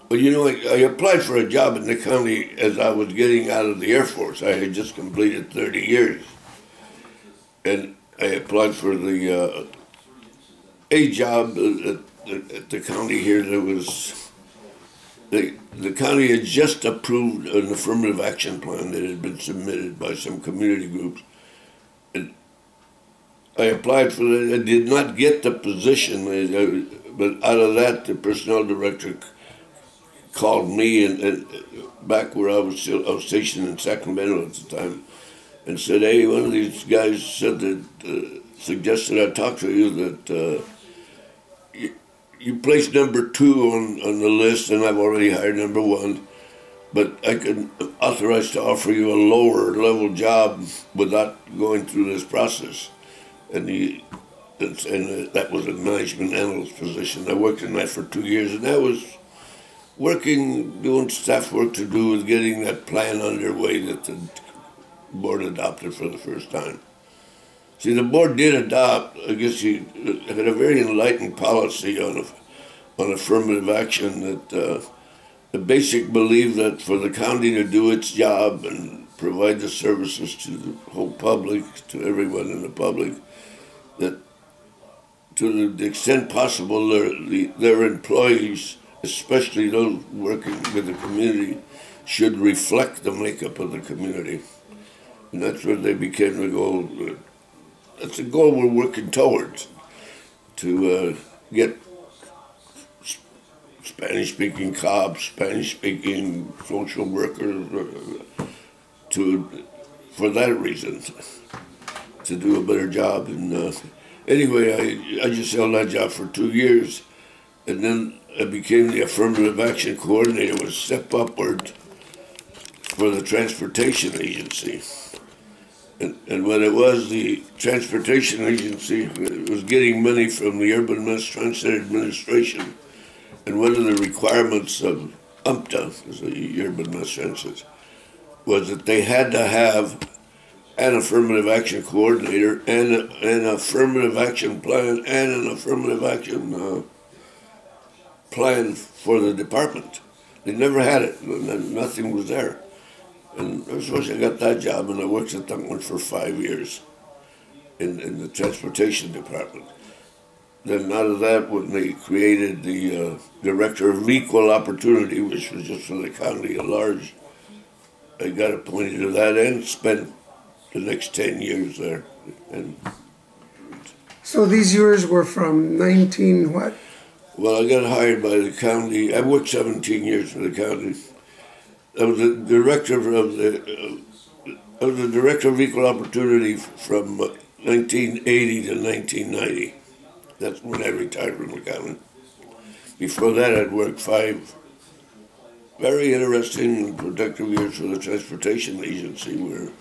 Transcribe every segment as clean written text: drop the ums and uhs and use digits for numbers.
Well, you know, I applied for a job in the county as I was getting out of the Air Force. I had just completed 30 years. And I applied for a job at the county here that was, the county had just approved an affirmative action plan that had been submitted by some community groups. And I applied for it. I did not get the position, but out of that, the personnel director called me and back where I was stationed in Sacramento at the time, and said, "Hey, one of these guys said that suggested I talk to you that you placed number 2 on the list, and I've already hired number 1, but I can authorize to offer you a lower level job without going through this process." And that was a management analyst position. I worked in that for 2 years, and that was doing staff work to do with getting that plan underway that the board adopted for the first time. See, the board did adopt, I guess you had a very enlightened policy on affirmative action that the basic belief that for the county to do its job and provide the services to the whole public, to everyone in the public, that to the extent possible their employees, especially those working with the community, should reflect the makeup of the community. And that's where they became the goal. That's the goal we're working towards, to get Spanish-speaking cops, Spanish-speaking social workers, for that reason, to do a better job. And anyway, I just held that job for 2 years, and then I became the Affirmative Action Coordinator, was step upward for the Transportation Agency. And when it was the Transportation Agency, it was getting money from the Urban Mass Transit Administration. And one of the requirements of UMTA, the Urban Mass Transit, was that they had to have an Affirmative Action Coordinator and an Affirmative Action Plan and an Affirmative Action plan for the department. They never had it. Nothing was there. And I suppose I got that job, and I worked at that one for 5 years in the transportation department. Then out of that, when they created the Director of Equal Opportunity, which was just for the county at large, I got appointed to that and spent the next 10 years there. And so these years were from 19 what? Well, I got hired by the county. I worked 17 years for the county. I was the director of Equal Opportunity from 1980 to 1990. That's when I retired from the county. Before that, I'd worked 5 very interesting and productive years for the Transportation Agency, where,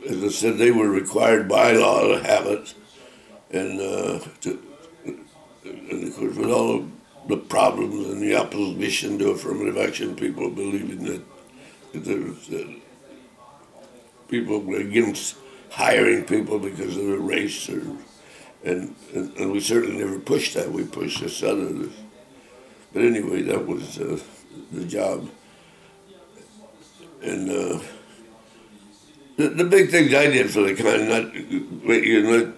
as I said, they were required by law to have it, and of course, with all of the problems and the opposition to affirmative action, people believing that there was people were against hiring people because of their race, and we certainly never pushed that. We pushed this other. But anyway, that was the job. And the big things I did for the county,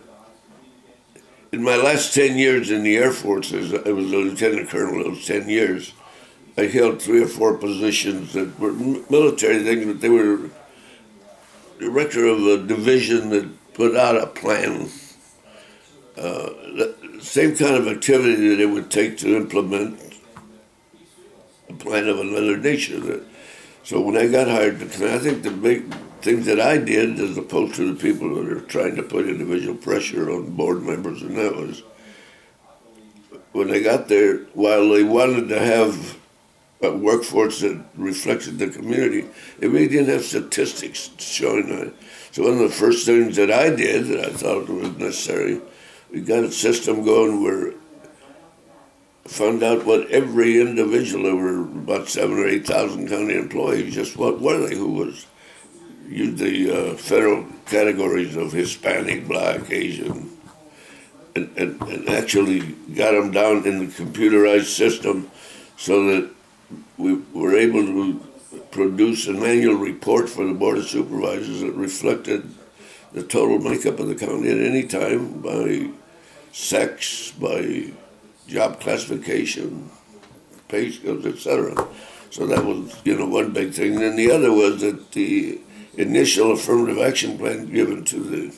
in my last 10 years in the Air Force, I was a lieutenant colonel those 10 years. I held 3 or 4 positions that were military things, but they were director of a division that put out a plan. The same kind of activity that it would take to implement a plan of another nature. So when I got hired, I think the big things that I did, as opposed to the people that are trying to put individual pressure on board members, and that was, when I got there, while they wanted to have a workforce that reflected the community, they really didn't have statistics showing that. So one of the first things that I did, that I thought was necessary, we got a system going where I found out what every individual, there were about 7,000 or 8,000 county employees, just what were they, who was, used the federal categories of Hispanic, Black, Asian, and actually got them down in the computerized system so that we were able to produce an annual report for the Board of Supervisors that reflected the total makeup of the county at any time by sex, by job classification, pay scales, etc. So that was, one big thing. And then the other was that the initial affirmative action plan given to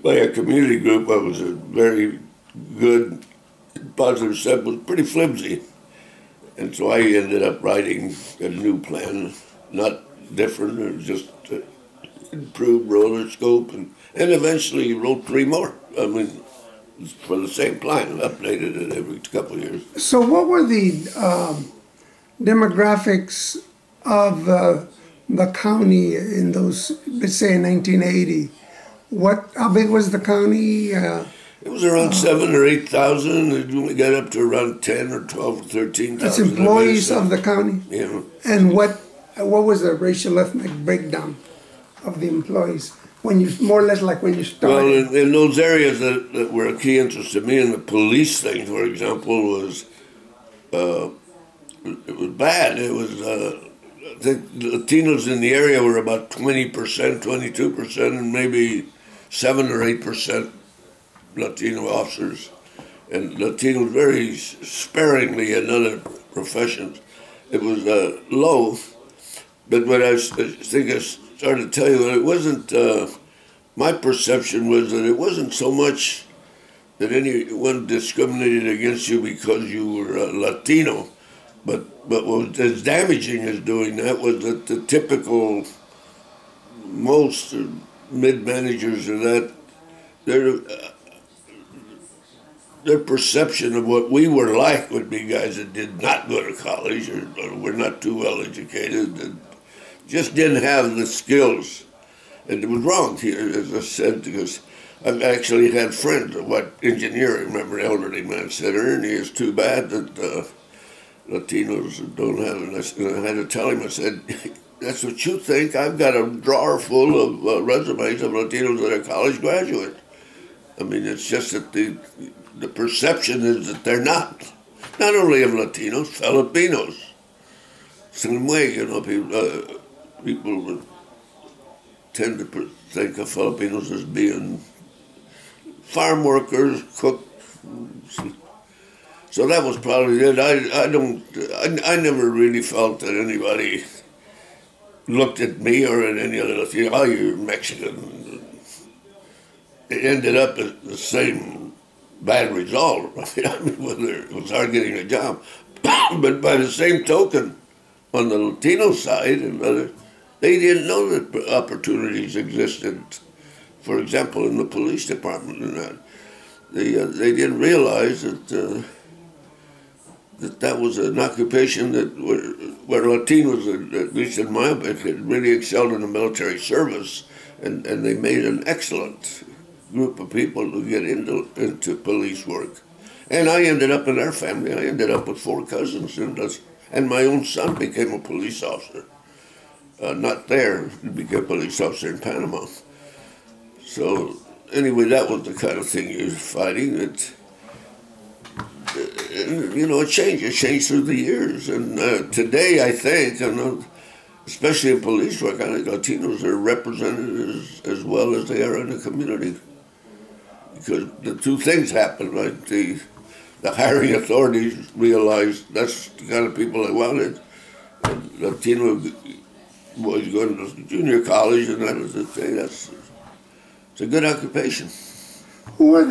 by a community group that was a very good, positive step, was pretty flimsy. And so I ended up writing a new plan, not different, it was just improved roller scope, and eventually wrote 3 more. I mean, for the same plan, updated it every couple of years. So what were the demographics of the county in those, let's say in 1980? How big was the county? It was around 7,000 or 8,000. It only got up to around 10 or 12 or 13,000. That's employees of the county? Yeah. And what was the racial ethnic breakdown of the employees? When you, more or less like when you started? Well, in those areas that were a key interest to me, in the police thing, for example, was it was bad. It was, I think Latinos in the area were about 20%, 22%, and maybe 7 or 8% Latino officers, and Latinos very sparingly in other professions. It was low, but what I think I started to tell you, it wasn't, my perception was that it wasn't so much that anyone discriminated against you because you were Latino, but what was as damaging as doing that was that the typical, most mid-managers or that, their perception of what we were like would be guys that did not go to college or were not too well educated and just didn't have the skills. And it was wrong here, as I said, because I've actually had friends, what engineer, I remember an elderly man said, Ernie, it's too bad that Latinos don't have it. And I had to tell him, I said, that's what you think. I've got a drawer full of resumes of Latinos that are college graduates. I mean, it's just that the perception is that they're not. Not only of Latinos, Filipinos. Same way, people would tend to think of Filipinos as being farm workers, cooks. So that was probably it. I never really felt that anybody looked at me or at any other Latino, oh, you're Mexican. It ended up as the same bad result. I mean, whether it was hard getting a job. But by the same token, on the Latino side and others, they didn't know that opportunities existed. For example, in the police department and that. They didn't realize that that was an occupation where Latinos, at least in my opinion, really excelled in the military service, and they made an excellent group of people to get into police work. And I ended up in our family. I ended up with 4 cousins, and my own son became a police officer. Not there, he became a police officer in Panama. So anyway, that was the kind of thing he was fighting. It changed through the years. And today, I think, especially in police work, I think Latinos are represented as well as they are in the community. Because the 2 things happen, right? The hiring authorities realized that's the kind of people they wanted. And Latino boys going to junior college, and that was the thing. It's a good occupation. Who were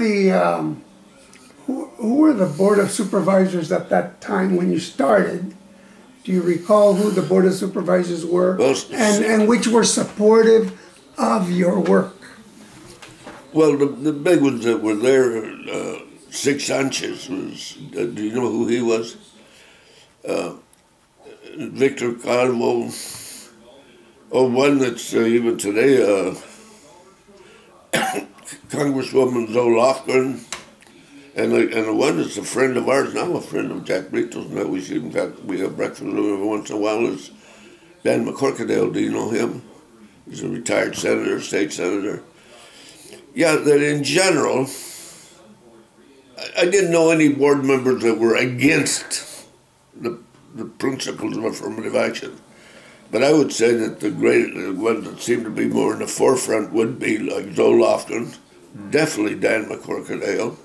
the Board of Supervisors at that time when you started? Do you recall who the Board of Supervisors were? Well, and which were supportive of your work? Well, the big ones that were there, Sig Sanchez was, do you know who he was? Victor Calvo. Oh, one that's even today, Congresswoman Zoe Lofgren. And the one that's a friend of ours now, a friend of Jack Brito's now, we have breakfast with him every once in a while, is Dan McCorkadale. Do you know him? He's a retired senator, state senator. Yeah, that in general, I didn't know any board members that were against the principles of affirmative action. But I would say that the ones that seem to be more in the forefront would be like Zoe Lofton, definitely Dan McCorkadale.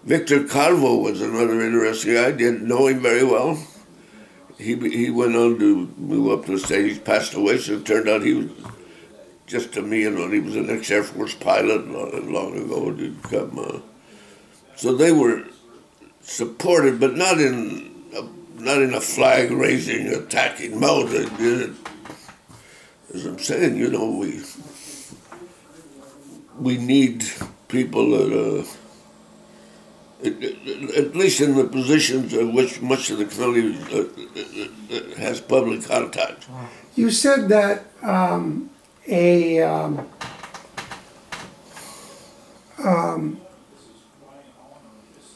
Victor Calvo was another interesting guy. I didn't know him very well. He went on to move up to the state. He's passed away, so it turned out he was, just to me, he was an ex-Air Force pilot long ago. So they were supported, but not in a flag-raising, attacking mode. They did it, as I'm saying, we need people that, at least in the positions of which much of the county has public contact. You said that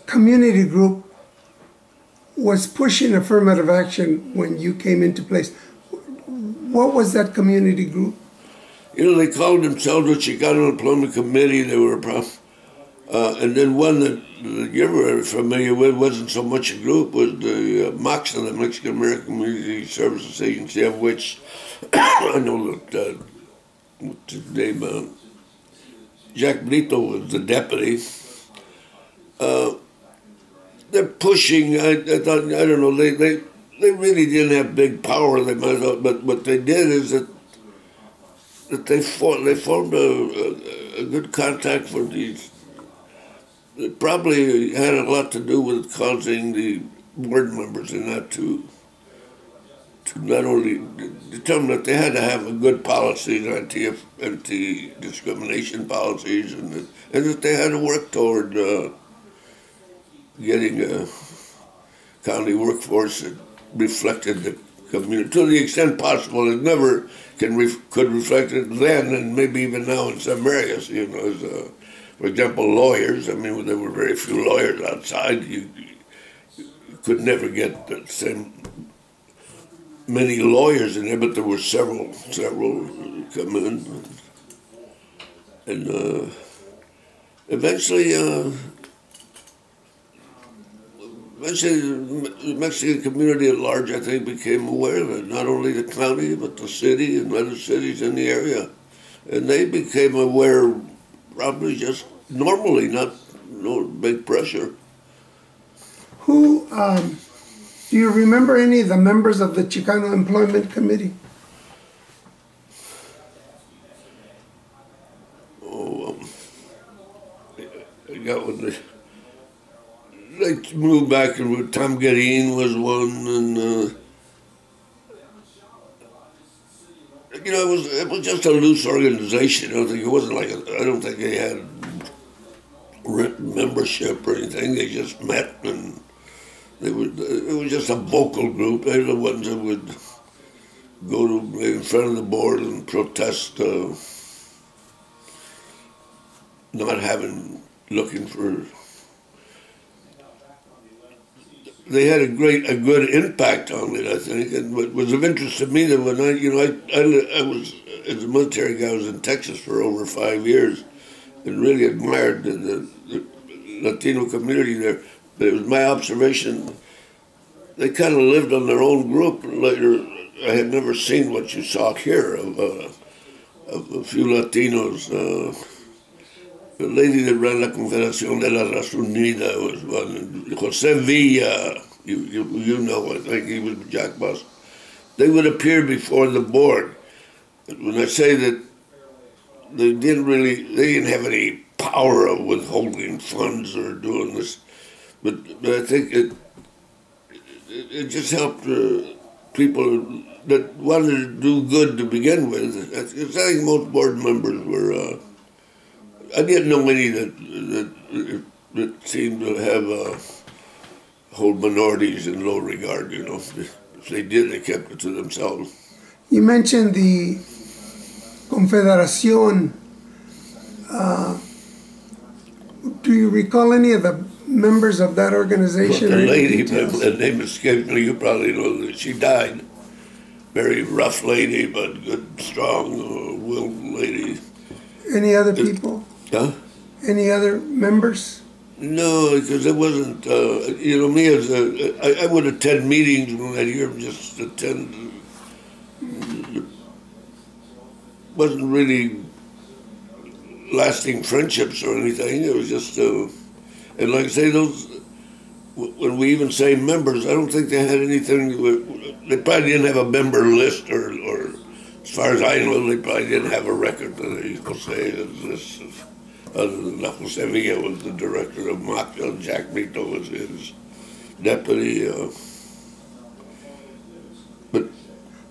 community group was pushing affirmative action when you came into place. What was that community group? They called themselves the Chicano Employment Committee. They were and then one that you're very familiar with, wasn't so much a group, was the MAXA, the Mexican American Community Services Agency, of which I know that, what's his name, Jack Brito was the deputy. They're pushing, I don't know, they really didn't have big power, they might have, but what they did is that they formed a good contact for these. It probably had a lot to do with causing the board members in that to not only determine that they had to have a good policies, anti-discrimination policies, and that they had to work toward getting a county workforce that reflected the community to the extent possible. It never could reflect it then, and maybe even now in some areas. For example, lawyers. I mean, there were very few lawyers outside. You could never get the same many lawyers in there, but there were several come in, and eventually the Mexican community at large, I think, became aware of it. Not only the county, but the city and other cities in the area, and they became aware. Probably just normally, no big pressure. Who, do you remember any of the members of the Chicano Employment Committee? Oh, I got one. They moved back, and Tom Guerin was one, and it was just a loose organization. I don't think they had written membership or anything. They just met, and it was just a vocal group. They were the ones that would go in front of the board and protest looking for. They had a good impact on it, I think. And what was of interest to me that when I was, as a military guy, I was in Texas for over 5 years and really admired the Latino community there. But it was my observation, they kind of lived on their own group. And later, I had never seen what you saw here of a few Latinos. The lady that ran la Confederación de la Raza Unida was one. Jose Villa, you know, I think he was Jack Boss. They would appear before the board. When I say that they didn't have any power of withholding funds or doing this, but I think it just helped people that wanted to do good to begin with. I think most board members were. I didn't know any that seemed to hold minorities in low regard. If they did, they kept it to themselves. You mentioned the Confederación. Do you recall any of the members of that organization? The lady, the name escapes me. You probably know that she died. Very rough lady, but good, strong-willed lady. Any other people? Huh? Any other members? No, because it wasn't, you know, me as I would attend meetings when I'd hear them just attend. It wasn't really lasting friendships or anything. It was just, and like I say, those, when we even say members, I don't think they had anything, they probably didn't have a member list, or as far as I know, they probably didn't have a record that they could say this. Other than Jose Villa was the director of MACA, Jack Mito was his deputy. But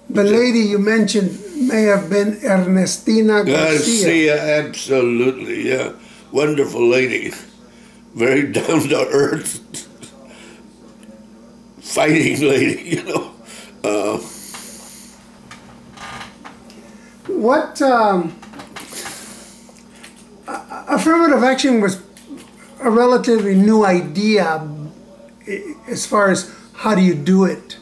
the lady you mentioned may have been Ernestina Garcia. Absolutely, yeah. Wonderful lady. Very down to earth, fighting lady, you know. What affirmative action was a relatively new idea as far as how do you do it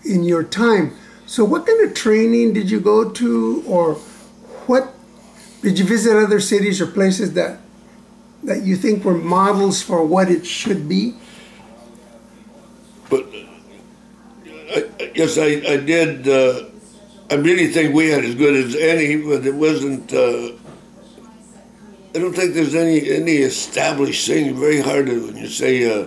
in your time. So what kind of training did you go to, or what did you visit other cities or places that you think were models for what it should be? But yes, I did. I really think we had as good as any, but it wasn't. I don't think there's any established thing. Very hard to, when you say.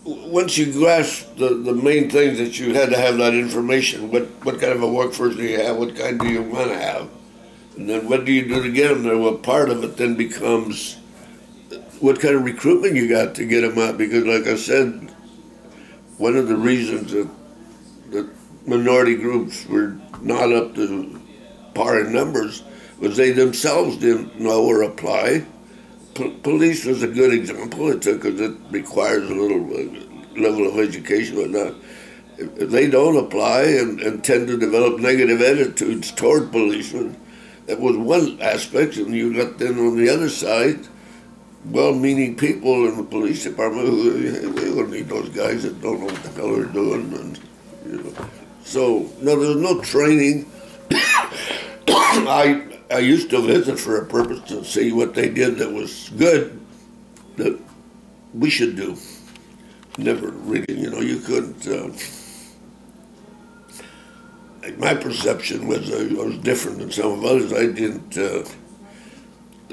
Once you grasp the main things that you had to have that information. What kind of a workforce do you have? What kind do you want to have? And then what do you do to get them there? Well, part of it then becomes what kind of recruitment you got to get them out. Because like I said, one of the reasons that minority groups were not up to par in numbers was they themselves didn't know or apply. Police was a good example. Because it requires a little level of education or not. If they don't apply and tend to develop negative attitudes toward policemen, that was one aspect. And you got then on the other side, well-meaning people in the police department who they don't need those guys that don't know what the hell they're doing. And, you know. So, no, there was no training. I used to visit for a purpose to see what they did that was good, that we should do. Never really, you know, you couldn't. My perception was I was different than some of others. I didn't.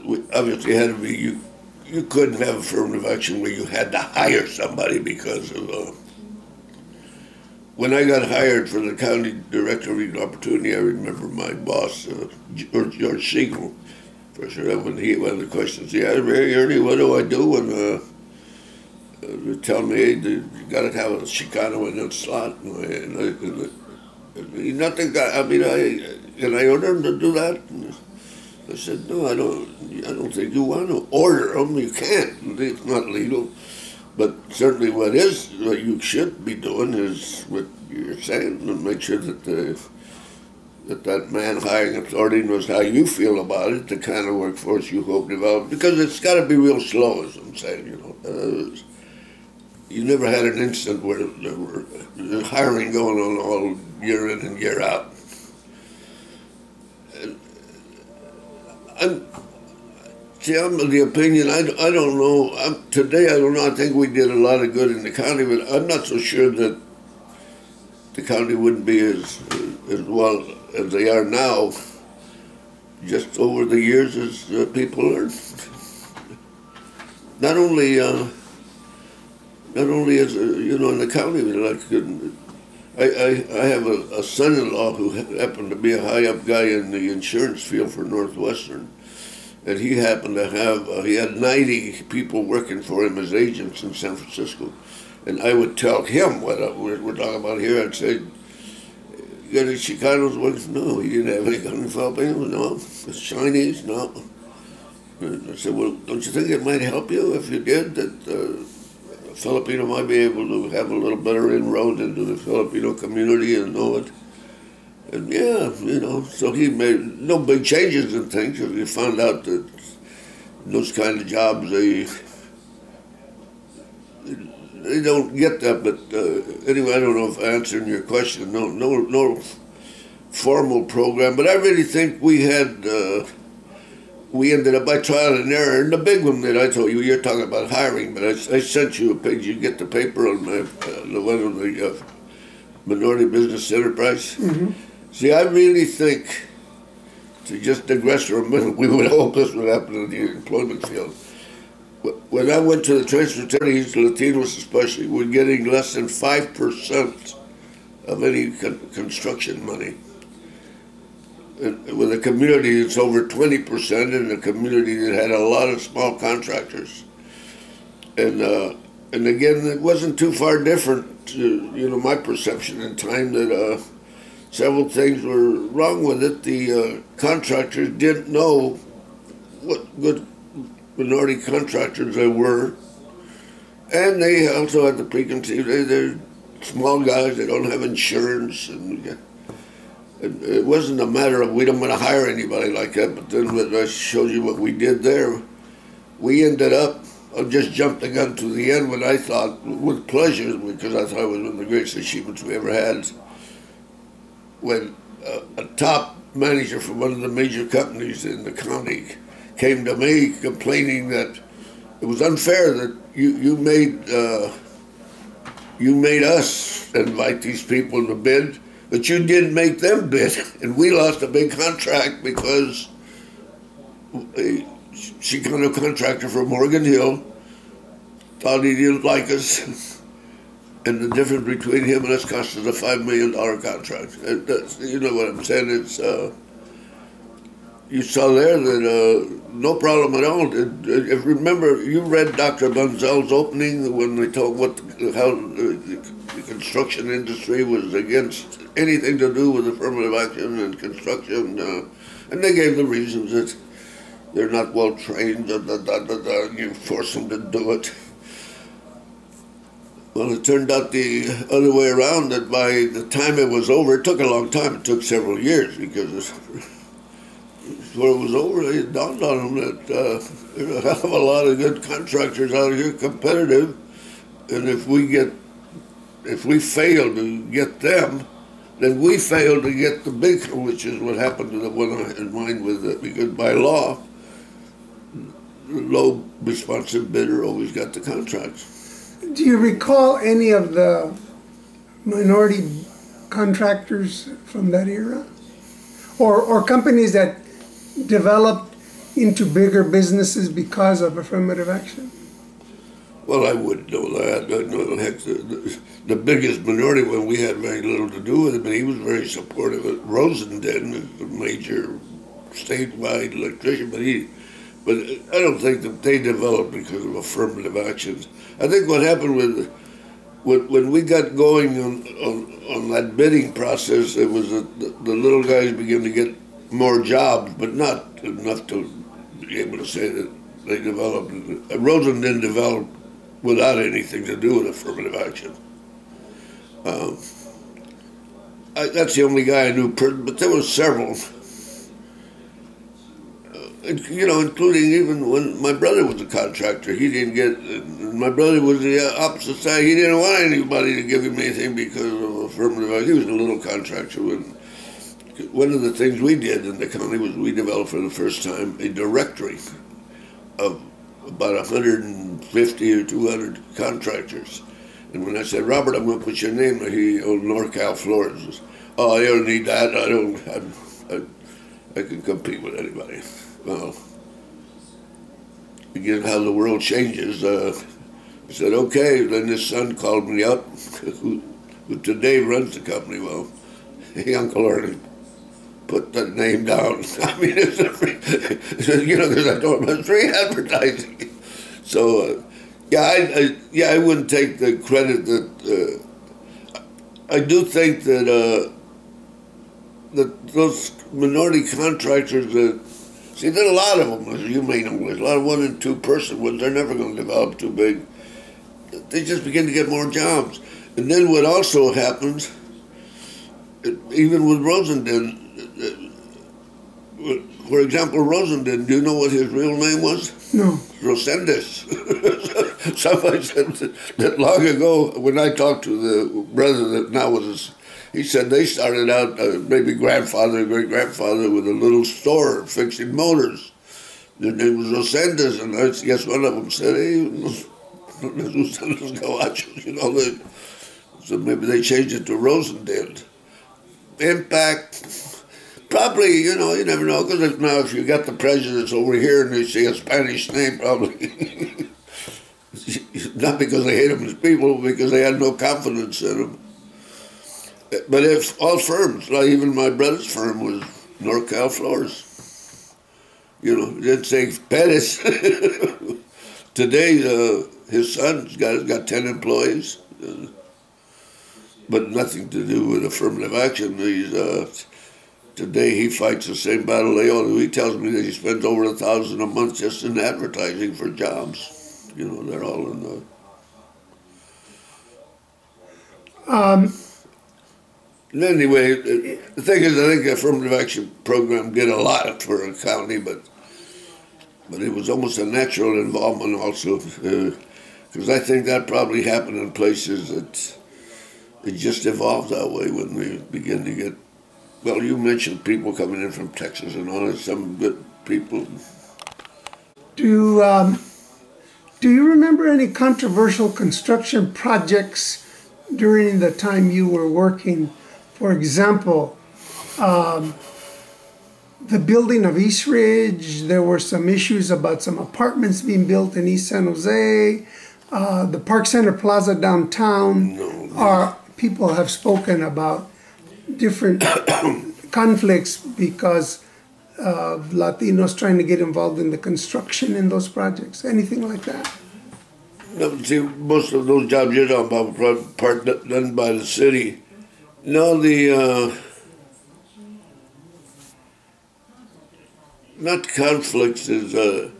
We obviously had to be. You couldn't have affirmative action where you had to hire somebody because of. When I got hired for the county director of equal opportunity, I remember my boss, George Siegel, for sure. When one of the questions he asked me, Ernie, what do I do when they tell me, hey, you got to have a Chicano in that slot? Nothing. I mean, can I order him to do that? And I said, no, I don't think you want to order them. You can't. It's not legal. But certainly what you should be doing is what you're saying, and make sure that that man hiring authority knows how you feel about it, the kind of workforce you hope to develop, because it's got to be real slow, as I'm saying, you know. You never had an instant where there were hiring going on all year in and year out. I'm of the opinion, I don't know, today I don't know, I think we did a lot of good in the county, but I'm not so sure that the county wouldn't be as well as they are now, just over the years as people learn. Not only as, you know, in the county, like, I have a son-in-law who happened to be a high-up guy in the insurance field for Northwestern. And he happened to have, he had 90 people working for him as agents in San Francisco. And I would tell him what we're talking about here. I'd say, you got any Chicanos working? No, he didn't have any coming Filipinos? No. It's Chinese? No. And I said, well, don't you think it might help you if you did, that a Filipino might be able to have a little better inroad into the Filipino community and know it? And yeah, you know, so he made no big changes in things. If you found out that those kind of jobs, they don't get that. But anyway, I don't know if I'm answering your question. No formal program. But I really think we we ended up by trial and error. And the big one that I told you, you're talking about hiring, but I sent you a page. You get the paper on my, the one on the minority business enterprise. Mm-hmm. See, I really think, to just digress for a minute, we would hope this would happen in the employment field. When I went to the transportation, Latinos especially, we're getting less than 5% of any construction money. And with a community that's over 20%, and a community that had a lot of small contractors. And again, it wasn't too far different to, my perception in time that several things were wrong with it. The contractors didn't know what good minority contractors they were, and they also had the preconceived, they're small guys, they don't have insurance, and it wasn't a matter of we don't want to hire anybody like that. But then when I showed you what we did there, we ended up, I just jumped the gun to the end when I thought, with pleasure, because I thought it was one of the greatest achievements we ever had, when a top manager from one of the major companies in the county came to me complaining that it was unfair that you made us invite these people to bid, but you didn't make them bid, and we lost a big contract because she got a contractor from Morgan Hill, thought he didn't like us, and the difference between him and us cost us a $5 million contract. You know what I'm saying? It's you saw there that no problem at all. If remember, you read Dr. Bunzel's opening when they talked how the construction industry was against anything to do with affirmative action and construction, and they gave the reasons that they're not well trained, you force them to do it. Well, it turned out the other way around, that by the time it was over, it took a long time, it took several years, because when it was over, it dawned on them that there's a hell of a lot of good contractors out here, competitive, and if we fail to get them, then we fail to get the big, which is what happened to the one in mind with it, because by law, the low responsive bidder always got the contracts. Do you recall any of the minority contractors from that era? Or companies that developed into bigger businesses because of affirmative action? Well, I wouldn't know that. I know, heck, the biggest minority one, we had very little to do with it, but he was very supportive of Rosenden, a major statewide electrician, but I don't think that they developed because of affirmative actions. I think what happened when we got going on that bidding process, it was that the little guys began to get more jobs, but not enough to be able to say that they developed. Rosenden developed without anything to do with affirmative action. That's the only guy I knew, but there were several. Including even when my brother was a contractor, he didn't get. My brother was the opposite side. He didn't want anybody to give him anything because of affirmative action. He was a little contractor. One of the things we did in the county was we developed for the first time a directory of about 150 or 200 contractors. And when I said, Robert, I'm going to put your name, he on NorCal, Florida, says, oh, you don't need that. I can compete with anybody. Well, again, how the world changes. I said, okay. Then his son called me up, who today runs the company. Well, hey, Uncle Ernie, put that name down. I mean, because I told him it's free advertising. So, I wouldn't take the credit that. I do think that those minority contractors that. See, there are a lot of them, as you may know, there's a lot of 1- and 2-person ones. They're never going to develop too big. They just begin to get more jobs. And then what also happens, even with Rosenden, for example, Rosenden, do you know what his real name was? No. Rosendes. Somebody said that long ago, when I talked to the brother that now was he said they started out, maybe grandfather, great-grandfather, with a little store fixing motors. Their name was Rosendas, and I guess one of them said, hey, Rosendas Gawachos, you know, so maybe they changed it to Rosendale. Impact, probably, you know, you never know, because now if you got the presidents over here and they see a Spanish name, probably, not because they hate them as people, because they had no confidence in them. But if all firms, like even my brother's firm was NorCal Floors, you know, didn't say Perez. Today, his son's got 10 employees, but nothing to do with affirmative action. Today he fights the same battle they all do. He tells me that he spends over $1,000 a month just in advertising for jobs. You know, they're all in the... Anyway, the thing is, I think the affirmative action program did a lot for a county, but it was almost a natural involvement also, because I think that probably happened in places that it just evolved that way when we begin to get, well, you mentioned people coming in from Texas and all that, some good people. Do you remember any controversial construction projects during the time you were working? For example, the building of East Ridge, there were some issues about some apartments being built in East San Jose, the Park Center Plaza downtown. People have spoken about different conflicts because of Latinos trying to get involved in the construction in those projects. Anything like that? No, see, most of those jobs you're talking about were part done by the city. No, not conflicts is the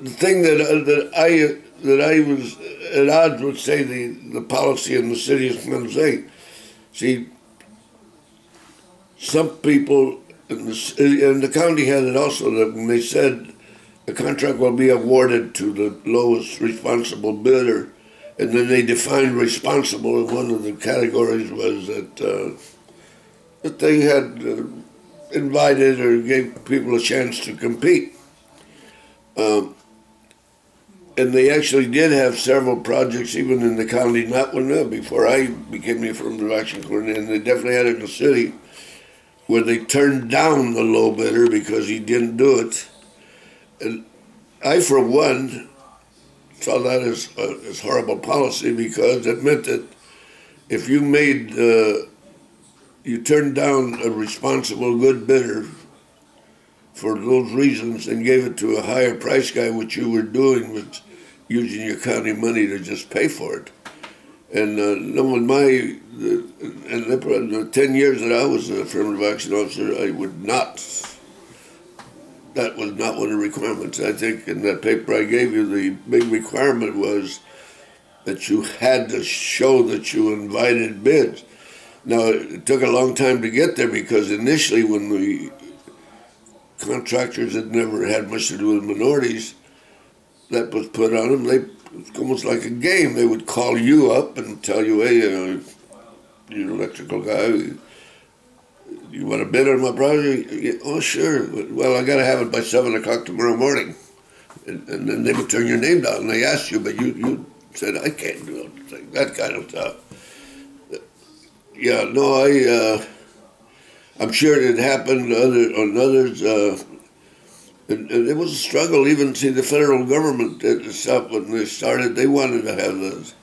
thing that I was at odds with, say, the policy in the city of San Jose. See, some people in the county had it also, that when they said the contract will be awarded to the lowest responsible bidder, and then they defined responsible, and one of the categories was that they had invited or gave people a chance to compete. And they actually did have several projects, even in the county, not before I became the Affirmative Action Coordinator, and they definitely had it in the city, where they turned down the low bidder because he didn't do it. And I, for one, saw that as horrible policy, because it meant that if you you turned down a responsible, good bidder for those reasons and gave it to a higher price guy, which you were doing was using your county money to just pay for it. And in the 10 years that I was an affirmative action officer, that was not one of the requirements. I think in that paper I gave you, the big requirement was that you had to show that you invited bids. Now, it took a long time to get there, because initially when the contractors had never had much to do with minorities, that was put on them. It's almost like a game. They would call you up and tell you, hey, you're an electrical guy, you want to bid on my project? Yeah, oh, sure. Well, I got to have it by 7 o'clock tomorrow morning. And then they would turn your name down, and they asked you, but you said, I can't do it. That kind of stuff. Yeah, no, I'm sure it happened on others. And it was a struggle. Even, see, the federal government did stuff when they started. They wanted to have those.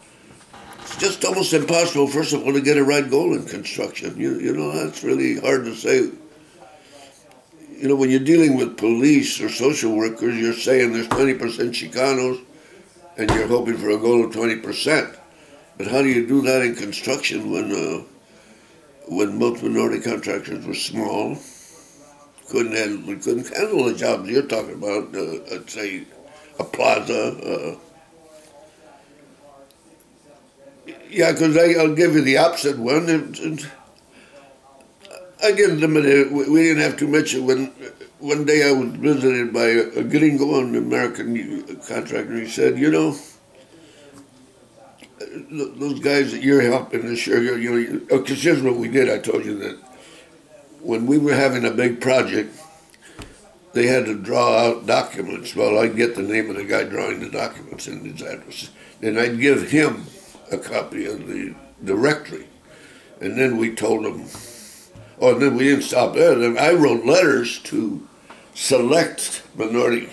It's just almost impossible, first of all, to get a right goal in construction. You know, that's really hard to say. You know, when you're dealing with police or social workers, you're saying there's 20% Chicanos, and you're hoping for a goal of 20%. But how do you do that in construction when most minority contractors were small? We couldn't handle the jobs you're talking about. I'd say a plaza. Yeah, because I'll give you the opposite one. I get limited. We didn't have too much. One day I was visited by a gringo, an American contractor. He said, you know, those guys that you're helping this year, because here's what we did. I told you that when we were having a big project, they had to draw out documents. Well, I'd get the name of the guy drawing the documents and his address. Then I'd give him a copy of the directory. And then we told him, oh, and then we didn't stop there. Then I wrote letters to select minority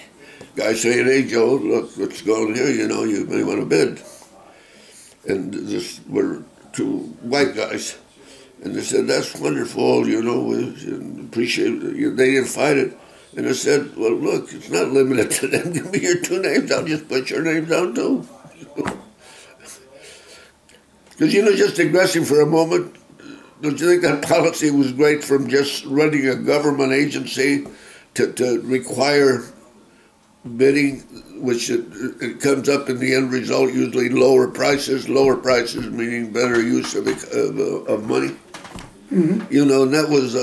guys saying, hey, Joe, look, what's going here, you know, you may want to bid. And this were two white guys. And they said, that's wonderful, you know, we appreciate it. They didn't fight it. And I said, well, look, it's not limited to them. Give me your two names. I'll just put your name down, too. Because, you know, just digressing for a moment, don't you think that policy was great from just running a government agency to require bidding, which it comes up in the end result, usually lower prices meaning better use of money. Mm-hmm. You know, and that was,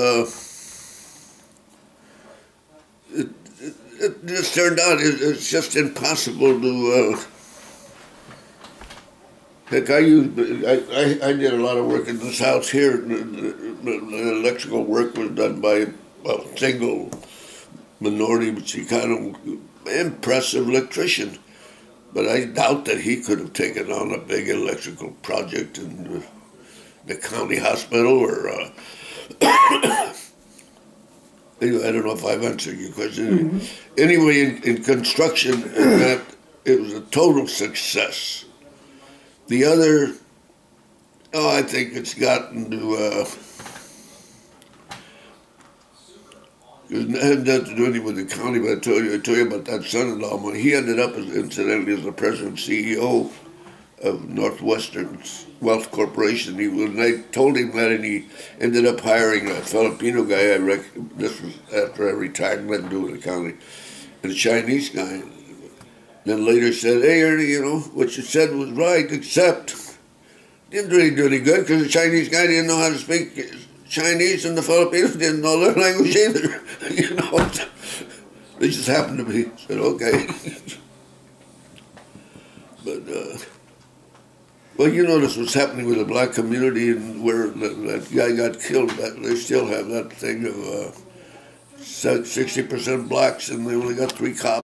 it just turned out it's just impossible to, heck, I did a lot of work in this house here. The electrical work was done by a single minority, which he kind of impressive electrician, but I doubt that he could have taken on a big electrical project in the county hospital or anyway, I don't know if I've answered your question. Mm-hmm. Anyway, in construction, it was a total success. The other, I think it's gotten to it had nothing to do anything with the county, but I told you about that son-in-law of mine. He ended up, incidentally, as the president and CEO of Northwestern Wealth Corporation. And I told him that, and he ended up hiring a Filipino guy. This was after I retired, nothing to do with the county, and a Chinese guy. Then later said, hey, Ernie, you know, what you said was right, except didn't really do any good because the Chinese guy didn't know how to speak Chinese, and the Filipinos didn't know their language either. You know, they just happened to be. Said okay, but well, you notice what's happening with the black community, and where that guy got killed. That they still have that thing of 60% blacks, and they only got 3 cops.